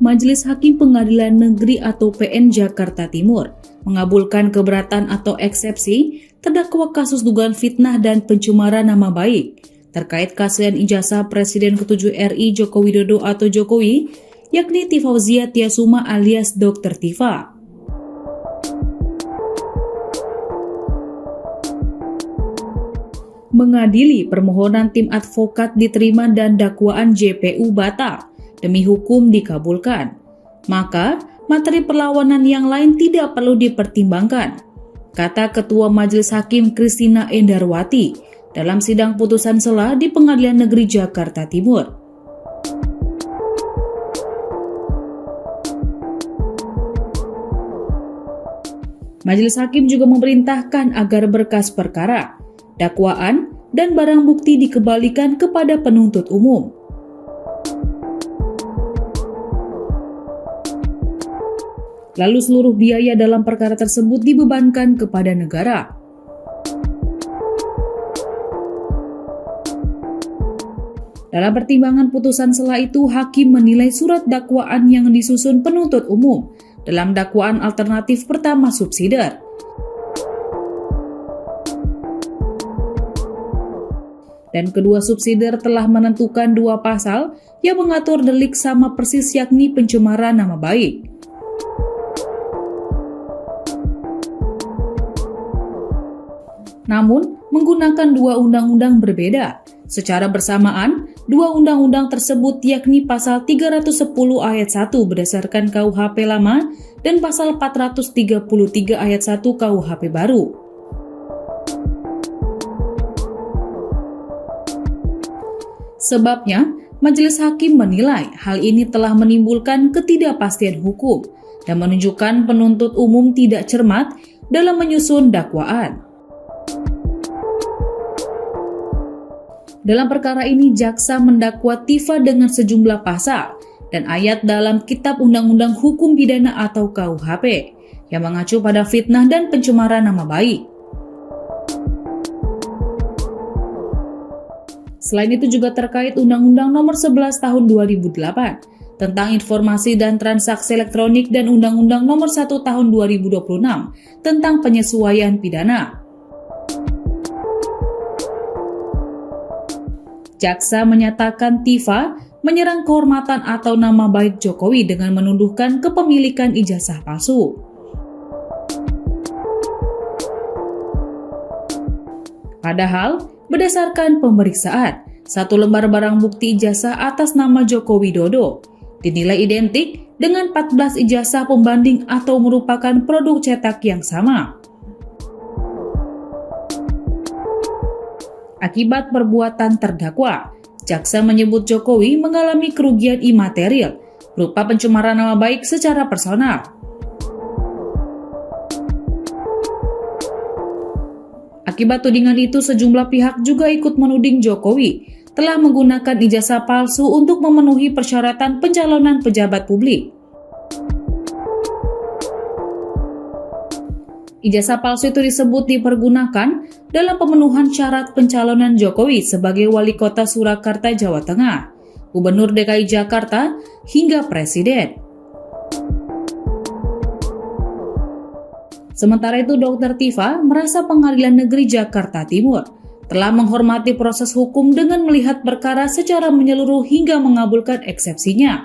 Majelis Hakim Pengadilan Negeri atau PN Jakarta Timur mengabulkan keberatan atau eksepsi terdakwa kasus dugaan fitnah dan pencemaran nama baik terkait kasihan ijazah Presiden ke-7 RI Joko Widodo atau Jokowi, yakni Tifauzia Tiasuma alias Dr. Tifa. Mengadili permohonan tim advokat diterima dan dakwaan JPU batal, demi hukum dikabulkan. Maka, materi perlawanan yang lain tidak perlu dipertimbangkan, kata Ketua Majelis Hakim Christina Endarwati dalam sidang putusan sela di Pengadilan Negeri Jakarta Timur. Majelis Hakim juga memerintahkan agar berkas perkara, dakwaan, dan barang bukti dikembalikan kepada penuntut umum. Lalu seluruh biaya dalam perkara tersebut dibebankan kepada negara. Dalam pertimbangan putusan sela itu, hakim menilai surat dakwaan yang disusun penuntut umum dalam dakwaan alternatif pertama subsidiar dan kedua subsidiar telah menentukan dua pasal yang mengatur delik sama persis, yakni pencemaran nama baik. Namun, menggunakan dua undang-undang berbeda. Secara bersamaan, dua undang-undang tersebut yakni pasal 310 ayat 1 berdasarkan KUHP lama dan pasal 433 ayat 1 KUHP baru. Sebabnya, Majelis Hakim menilai hal ini telah menimbulkan ketidakpastian hukum dan menunjukkan penuntut umum tidak cermat dalam menyusun dakwaan. Dalam perkara ini, jaksa mendakwa Tifa dengan sejumlah pasal dan ayat dalam Kitab Undang-Undang Hukum Pidana atau KUHP yang mengacu pada fitnah dan pencemaran nama baik. Selain itu juga terkait Undang-Undang Nomor 11 Tahun 2008 tentang Informasi dan Transaksi Elektronik dan Undang-Undang Nomor 1 Tahun 2026 tentang penyesuaian pidana. Jaksa menyatakan Tifa menyerang kehormatan atau nama baik Jokowi dengan menuduhkan kepemilikan ijazah palsu. Padahal, berdasarkan pemeriksaan, satu lembar barang bukti ijazah atas nama Joko Widodo dinilai identik dengan 14 ijazah pembanding atau merupakan produk cetak yang sama. Akibat perbuatan terdakwa, jaksa menyebut Jokowi mengalami kerugian imaterial berupa pencemaran nama baik secara personal. Akibat tudingan itu, sejumlah pihak juga ikut menuding Jokowi telah menggunakan ijazah palsu untuk memenuhi persyaratan pencalonan pejabat publik. Ijazah palsu itu disebut dipergunakan dalam pemenuhan syarat pencalonan Jokowi sebagai Wali Kota Surakarta, Jawa Tengah, Gubernur DKI Jakarta, hingga Presiden. Sementara itu, Dr. Tifa merasa Pengadilan Negeri Jakarta Timur telah menghormati proses hukum dengan melihat perkara secara menyeluruh hingga mengabulkan eksepsinya.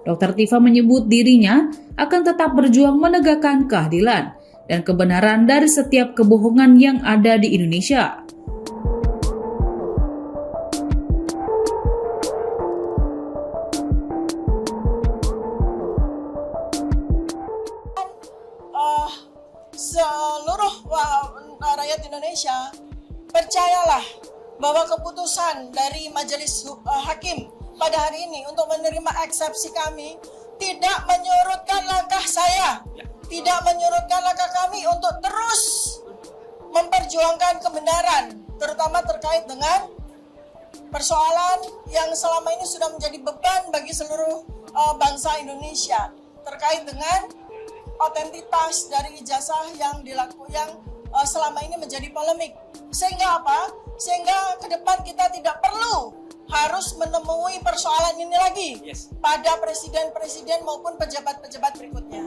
Dr. Tifa menyebut dirinya akan tetap berjuang menegakkan keadilan dan kebenaran dari setiap kebohongan yang ada di Indonesia. Seluruh rakyat Indonesia, percayalah bahwa keputusan dari Majelis Hakim pada hari ini untuk menerima eksepsi kami tidak menyurutkan langkah saya, tidak menyurutkan langkah kami untuk terus memperjuangkan kebenaran, terutama terkait dengan persoalan yang selama ini sudah menjadi beban bagi seluruh bangsa Indonesia, terkait dengan otentitas dari ijazah yang selama ini menjadi polemik. Sehingga apa? Sehingga ke depan kita tidak perlu harus menemui persoalan ini lagi Yes. pada presiden-presiden maupun pejabat-pejabat berikutnya.